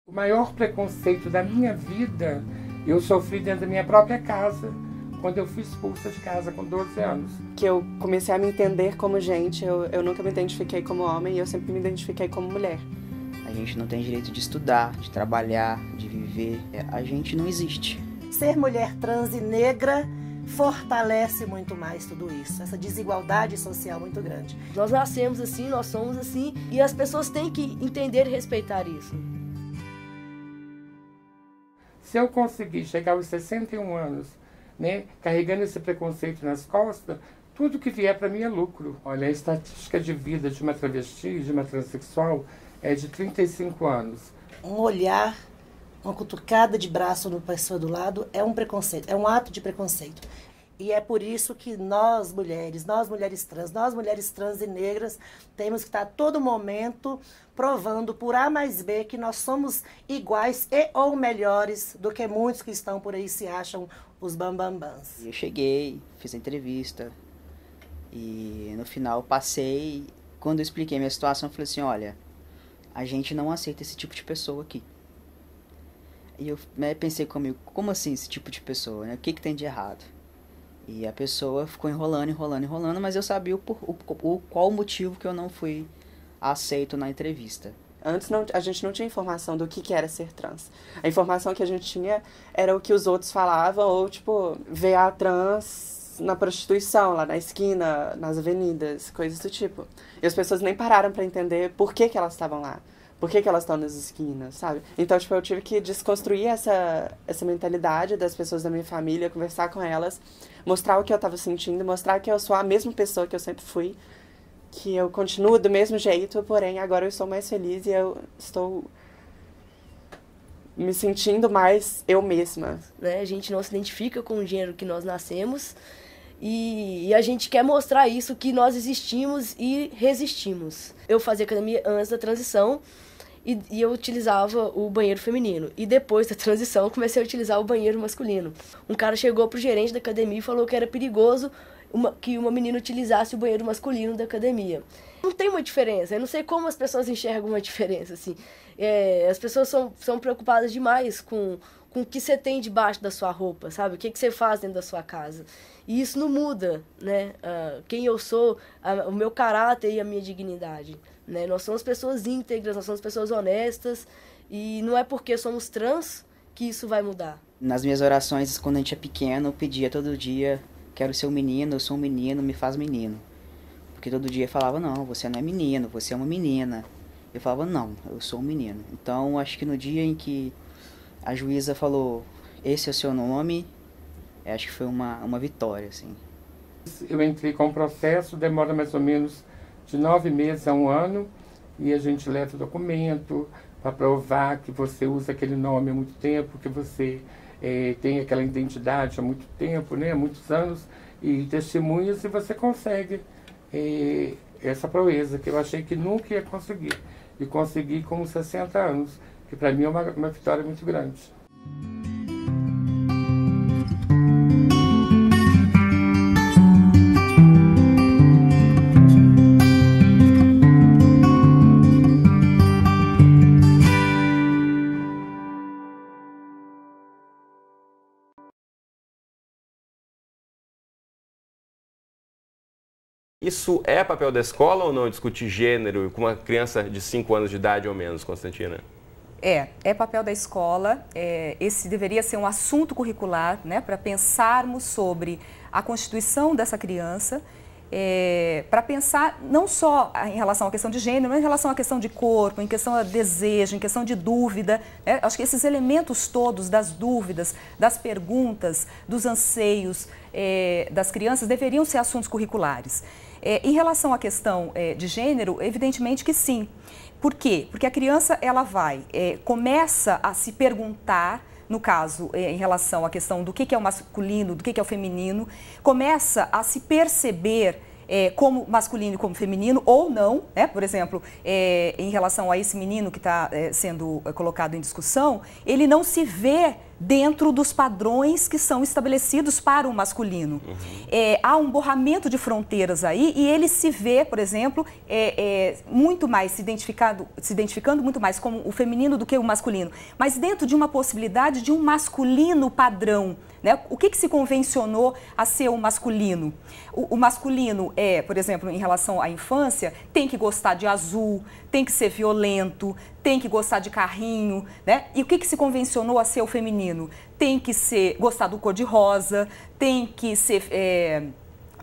O maior preconceito da minha vida eu sofri dentro da minha própria casa, quando eu fui expulsa de casa com 12 anos. Que eu comecei a me entender como gente, eu nunca me identifiquei como homem e eu sempre me identifiquei como mulher. A gente não tem direito de estudar, de trabalhar, de viver. A gente não existe. Ser mulher trans e negra fortalece muito mais tudo isso, essa desigualdade social muito grande. Nós nascemos assim, nós somos assim, e as pessoas têm que entender e respeitar isso. Se eu conseguir chegar aos 61 anos, carregando esse preconceito nas costas, tudo que vier para mim é lucro. Olha, a estatística de vida de uma travesti, de uma transexual, é de 35 anos. Um olhar, uma cutucada de braço no pessoa do lado é um preconceito, é um ato de preconceito. E é por isso que nós mulheres trans e negras, temos que estar a todo momento provando por A mais B que nós somos iguais e ou melhores do que muitos que estão por aí se acham os bambambãs. Eu cheguei, fiz a entrevista e no final passei. Quando eu expliquei minha situação, eu falei assim, olha, a gente não aceita esse tipo de pessoa aqui. E eu pensei comigo, como assim esse tipo de pessoa, né? O que tem de errado? E a pessoa ficou enrolando, mas eu sabia qual o motivo que eu não fui aceito na entrevista. Antes a gente não tinha informação do que era ser trans. A informação que a gente tinha era o que os outros falavam, ou tipo, ver a trans na prostituição, lá na esquina, nas avenidas, coisas do tipo. E as pessoas nem pararam para entender por que elas estavam lá. Por que elas estão nas esquinas, sabe? Então, tipo, eu tive que desconstruir essa mentalidade das pessoas da minha família, conversar com elas, mostrar o que eu estava sentindo, mostrar que eu sou a mesma pessoa que eu sempre fui, que eu continuo do mesmo jeito, porém agora eu estou mais feliz e eu estou me sentindo mais eu mesma. A gente não se identifica com o gênero que nós nascemos e a gente quer mostrar isso, que nós existimos e resistimos. Eu fazia academia antes da transição e eu utilizava o banheiro feminino. E depois da transição eu comecei a utilizar o banheiro masculino. Um cara chegou pro gerente da academia e falou que era perigoso que uma menina utilizasse o banheiro masculino da academia. Não tem uma diferença, eu não sei como as pessoas enxergam uma diferença, assim. As pessoas são preocupadas demais com o que você tem debaixo da sua roupa, sabe? O que você faz dentro da sua casa. E isso não muda, né? Quem eu sou, o meu caráter e a minha dignidade, né? Nós somos pessoas íntegras, nós somos pessoas honestas, e não é porque somos trans que isso vai mudar. Nas minhas orações, quando a gente é pequeno, eu pedia todo dia, quero ser um menino, eu sou um menino, me faz menino. Porque todo dia eu falava, não, você não é menino, você é uma menina. Eu falava, não, eu sou um menino. Então, acho que no dia em que a juíza falou, esse é o seu nome, acho que foi uma vitória, assim. Eu entrei com o processo, demora mais ou menos de 9 meses a 1 ano, e a gente leva o documento para provar que você usa aquele nome há muito tempo, que você tem aquela identidade há muito tempo, há muitos anos, e testemunhas, e você consegue essa proeza, que eu achei que nunca ia conseguir. E consegui com 60 anos, que para mim é uma vitória muito grande. Isso é papel da escola ou não, discutir gênero com uma criança de 5 anos de idade ou menos, Constantina? É papel da escola. Esse deveria ser um assunto curricular, né, para pensarmos sobre a constituição dessa criança, para pensar não só em relação à questão de gênero, mas em relação à questão de corpo, em questão de desejo, em questão de dúvida. Acho que esses elementos todos das dúvidas, das perguntas, dos anseios das crianças deveriam ser assuntos curriculares. Em relação à questão de gênero, evidentemente que sim. Por quê? Porque a criança começa a se perguntar, no caso, em relação à questão do que é o masculino, do que é o feminino, começa a se perceber como masculino e como feminino, ou não, né? Por exemplo, em relação a esse menino que está sendo colocado em discussão, ele não se vê dentro dos padrões que são estabelecidos para o masculino. Há um borramento de fronteiras aí e ele se vê, por exemplo, muito mais se identificando muito mais como o feminino do que o masculino, mas dentro de uma possibilidade de um masculino padrão. Né? O que se convencionou a ser o masculino? O masculino por exemplo, em relação à infância, tem que gostar de azul, tem que ser violento, tem que gostar de carrinho, né? E o que se convencionou a ser o feminino? Tem que gostar do cor-de-rosa, tem que ser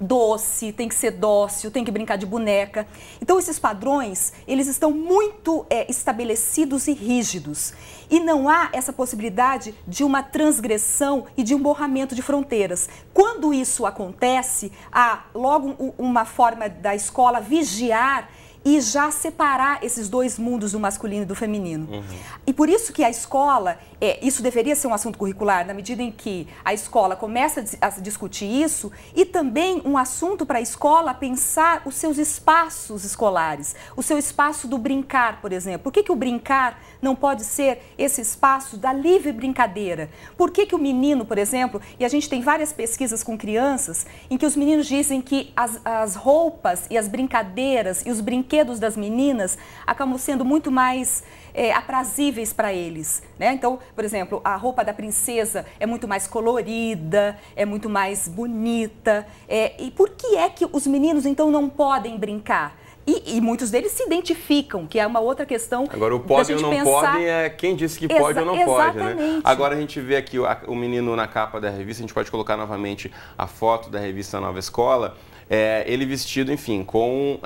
doce, tem que ser dócil, tem que brincar de boneca. Então, esses padrões, eles estão muito estabelecidos e rígidos. E não há essa possibilidade de uma transgressão e de um borramento de fronteiras. Quando isso acontece, há logo uma forma da escola vigiar e já separar esses dois mundos, do masculino e do feminino. E por isso que a escola, isso deveria ser um assunto curricular, na medida em que a escola começa a discutir isso, e também um assunto para a escola pensar os seus espaços escolares, o seu espaço do brincar, por exemplo. Por que o brincar não pode ser esse espaço da livre brincadeira? Por que o menino, por exemplo, e a gente tem várias pesquisas com crianças, em que os meninos dizem que as roupas e as brincadeiras e os brinquedos das meninas acabam sendo muito mais aprazíveis para eles, né? Então, por exemplo, a roupa da princesa é muito mais colorida, é muito mais bonita. E por que é que os meninos, então, não podem brincar? E muitos deles se identificam, que é uma outra questão. Agora, o pode ou não pode é quem disse que pode ou não pode, né? Agora a gente vê aqui o menino na capa da revista, a gente pode colocar novamente a foto da revista Nova Escola. Ele vestido, enfim, com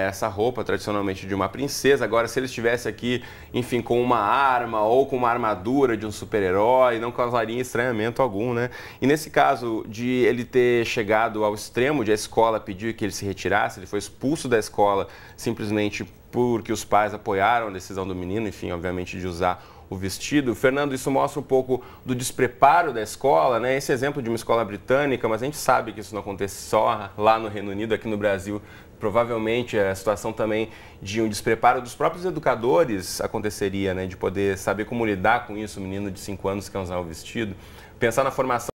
essa roupa tradicionalmente de uma princesa. Agora, se ele estivesse aqui, enfim, com uma arma ou com uma armadura de um super-herói, não causaria estranhamento algum, né? E nesse caso de ele ter chegado ao extremo de a escola pedir que ele se retirasse, ele foi expulso da escola simplesmente porque os pais apoiaram a decisão do menino, enfim, obviamente, de usar o vestido. Fernando, isso mostra um pouco do despreparo da escola, né? Esse exemplo de uma escola britânica, mas a gente sabe que isso não acontece só lá no Reino Unido, aqui no Brasil, provavelmente a situação também de um despreparo dos próprios educadores aconteceria, né? De poder saber como lidar com isso, o menino de 5 anos que quer usar o vestido. Pensar na formação.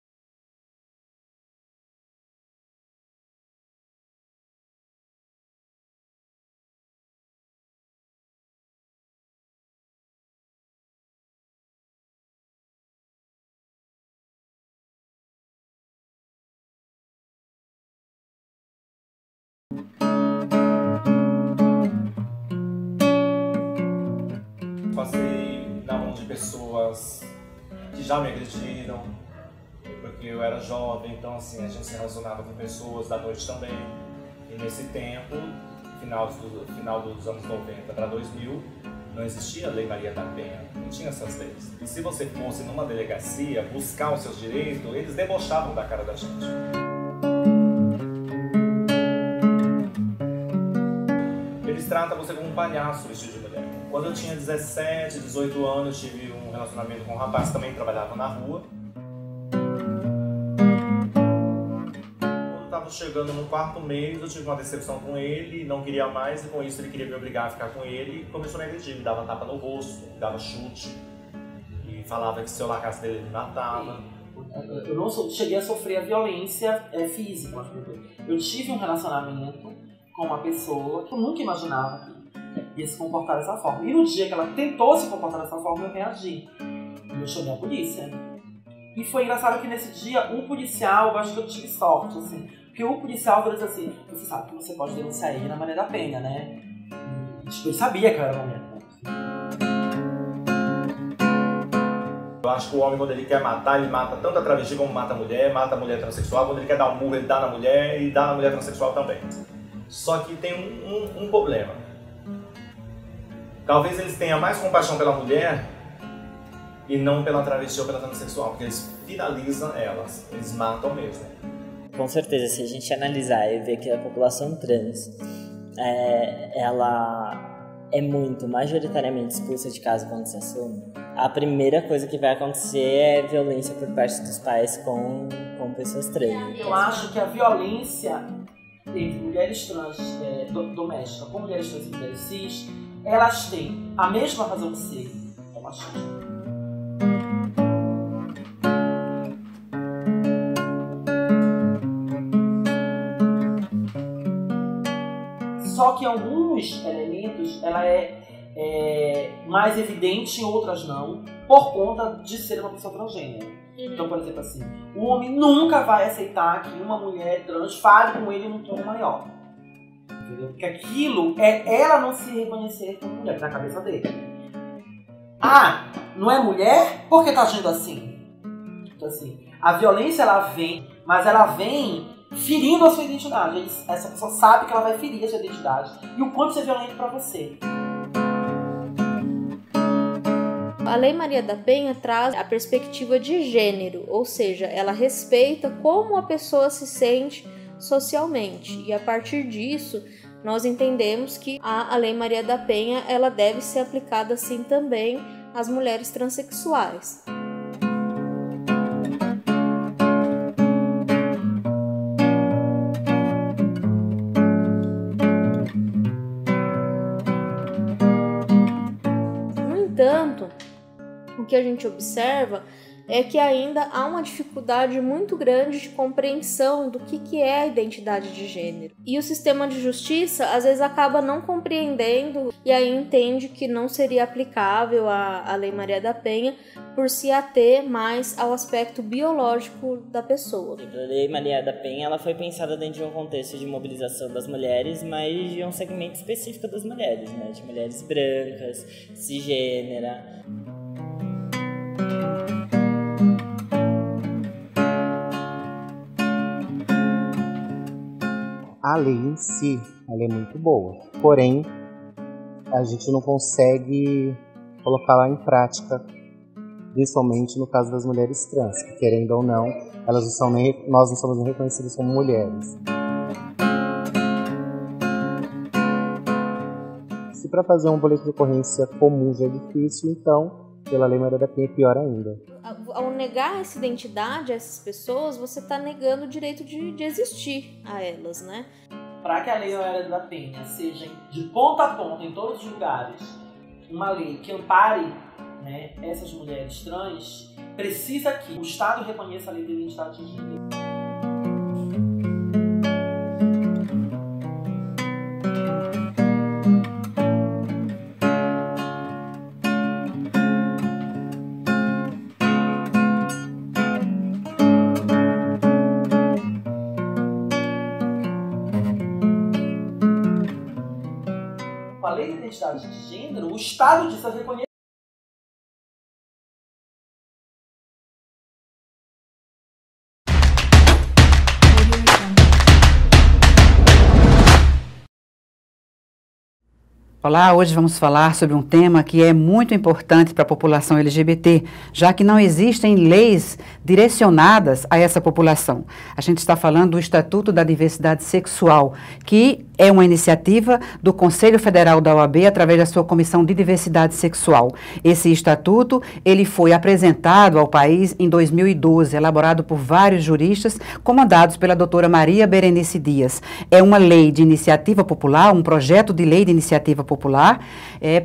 Passei na mão de pessoas que já me agrediram, porque eu era jovem, então assim, a gente se relacionava com pessoas da noite também. E nesse tempo, final dos anos 90 para 2000, não existia a Lei Maria da Penha, não tinha essas leis. E se você fosse numa delegacia buscar os seus direitos, eles debochavam da cara da gente. Eles tratam você como um palhaço vestido de mulher. Quando eu tinha 17, 18 anos, eu tive um relacionamento com um rapaz que também trabalhava na rua. Quando eu estava chegando no 4º mês, eu tive uma decepção com ele, não queria mais, e com isso ele queria me obrigar a ficar com ele, e começou a me agredir, me dava tapa no rosto, me dava chute, e falava que se eu largasse dele, ele me matava. Eu não cheguei a sofrer a violência física. Eu tive um relacionamento com uma pessoa que eu nunca imaginava que ia se comportar dessa forma. E no dia que ela tentou se comportar dessa forma, eu reagi. E eu chamei a polícia. E foi engraçado que nesse dia, o policial, eu acho que eu tive sorte, assim. Porque o policial falou assim, você sabe que você pode denunciar ele na Maria da Penha, né? E tipo, ele sabia que eu era mulher. Eu acho que o homem, quando ele quer matar, ele mata tanto a travesti como mata a mulher transexual. Quando ele quer dar um murro, ele dá na mulher e dá na mulher transexual também. Só que tem um problema. Talvez eles tenham mais compaixão pela mulher e não pela travesti ou pela transexual, porque eles finalizam elas, eles matam mesmo. Com certeza, se a gente analisar e ver que a população trans, ela é muito, majoritariamente expulsa de casa quando se assume, a primeira coisa que vai acontecer é violência por parte dos pais com pessoas trans. Eu acho que a violência entre mulheres trans domésticas com mulheres trans e mulheres cis, elas têm a mesma razão de ser, o machismo. Só que em alguns elementos ela é mais evidente, em outras não, por conta de ser uma pessoa transgênero. Então, por exemplo, assim, o homem nunca vai aceitar que uma mulher trans fale com ele num tom maior. Entendeu? Porque aquilo é ela não se reconhecer como mulher, na cabeça dele. Ah, não é mulher? Por que tá agindo assim? Então, assim, a violência ela vem, mas ela vem ferindo a sua identidade. Essa pessoa sabe que ela vai ferir a sua identidade e o quanto isso é violento pra você. A Lei Maria da Penha traz a perspectiva de gênero, ou seja, ela respeita como a pessoa se sente socialmente. E a partir disso, nós entendemos que a Lei Maria da Penha ela deve ser aplicada assim também às mulheres transexuais. No entanto, o que a gente observa é que ainda há uma dificuldade muito grande de compreensão do que é a identidade de gênero. E o sistema de justiça, às vezes, acaba não compreendendo e aí entende que não seria aplicável a Lei Maria da Penha por se ater mais ao aspecto biológico da pessoa. A Lei Maria da Penha ela foi pensada dentro de um contexto de mobilização das mulheres, mas de um segmento específico das mulheres, né? De mulheres brancas, cisgênera. A lei em si, ela é muito boa, porém, a gente não consegue colocá-la em prática, principalmente no caso das mulheres trans, que querendo ou não, nós não somos nem reconhecidas como mulheres. Se para fazer um boletim de ocorrência comum já é difícil, então, pela Lei Maria da Penha é pior ainda. Ao negar essa identidade a essas pessoas, você está negando o direito de existir a elas, né? Para que a Lei Maria da Penha seja de ponta a ponta, em todos os lugares, uma lei que ampare, né, essas mulheres trans, precisa que o Estado reconheça a lei de identidade de gênero. Com a lei de identidade de gênero, o Estado disso reconhece. Olá, hoje vamos falar sobre um tema que é muito importante para a população LGBT, já que não existem leis direcionadas a essa população. A gente está falando do Estatuto da Diversidade Sexual, que é uma iniciativa do Conselho Federal da OAB através da sua Comissão de Diversidade Sexual. Esse estatuto, ele foi apresentado ao país em 2012, elaborado por vários juristas, comandados pela doutora Maria Berenice Dias. É uma lei de iniciativa popular, um projeto de lei de iniciativa popular,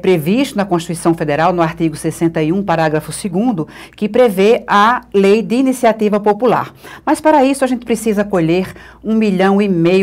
previsto na Constituição Federal, no artigo 61, parágrafo 2º, que prevê a lei de iniciativa popular. Mas para isso a gente precisa colher 1,5 milhão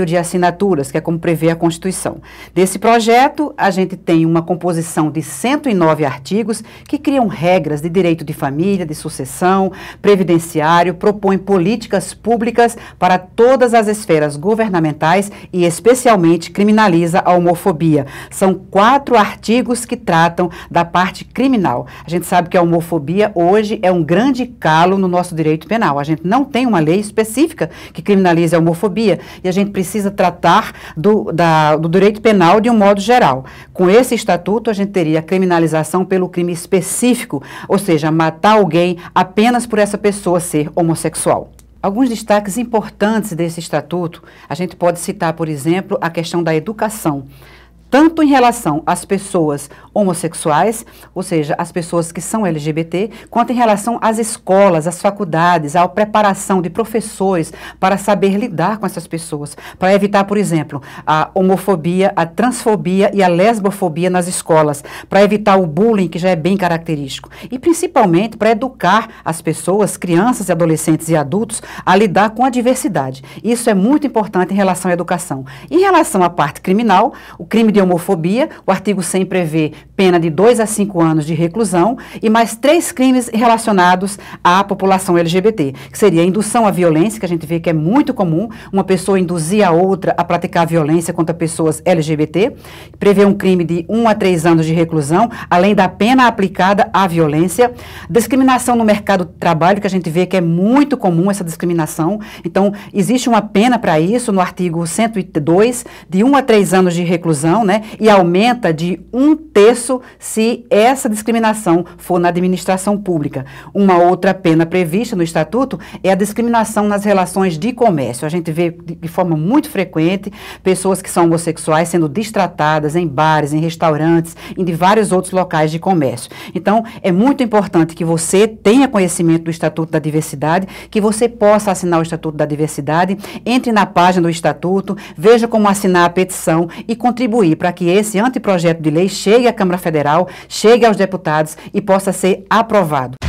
de assinaturas, que é como prevê a Constituição. Desse projeto, a gente tem uma composição de 109 artigos que criam regras de direito de família, de sucessão, previdenciário, propõem políticas públicas para todas as esferas governamentais e especialmente criminaliza a homofobia. São 4 artigos que tratam da parte criminal. A gente sabe que a homofobia hoje é um grande calo no nosso direito penal. A gente não tem uma lei específica que criminalize a homofobia e a gente precisa tratar do direito penal de um modo geral. Com esse estatuto, a gente teria a criminalização pelo crime específico, ou seja, matar alguém apenas por essa pessoa ser homossexual. Alguns destaques importantes desse estatuto, a gente pode citar, por exemplo, a questão da educação. tanto em relação às pessoas homossexuais, ou seja, as pessoas que são LGBT, quanto em relação às escolas, às faculdades, à preparação de professores para saber lidar com essas pessoas, para evitar, por exemplo, a homofobia, a transfobia e a lesbofobia nas escolas, para evitar o bullying, que já é bem característico, e principalmente para educar as pessoas, crianças, adolescentes e adultos, a lidar com a diversidade. Isso é muito importante em relação à educação. Em relação à parte criminal, o crime de homofobia, o artigo 100 prevê pena de 2 a 5 anos de reclusão e mais 3 crimes relacionados à população LGBT, que seria a indução à violência, que a gente vê que é muito comum, uma pessoa induzir a outra a praticar violência contra pessoas LGBT, prevê um crime de 1 a 3 anos de reclusão, além da pena aplicada à violência, discriminação no mercado de trabalho, que a gente vê que é muito comum essa discriminação, então existe uma pena para isso no artigo 102, de 1 a 3 anos de reclusão, né, e aumenta de 1/3 se essa discriminação for na administração pública. Uma outra pena prevista no Estatuto é a discriminação nas relações de comércio. A gente vê de forma muito frequente pessoas que são homossexuais sendo destratadas em bares, em restaurantes, em vários outros locais de comércio. Então, é muito importante que você tenha conhecimento do Estatuto da Diversidade, que você possa assinar o Estatuto da Diversidade, entre na página do Estatuto, veja como assinar a petição e contribuir para que esse anteprojeto de lei chegue à Câmara Federal, chegue aos deputados e possa ser aprovado.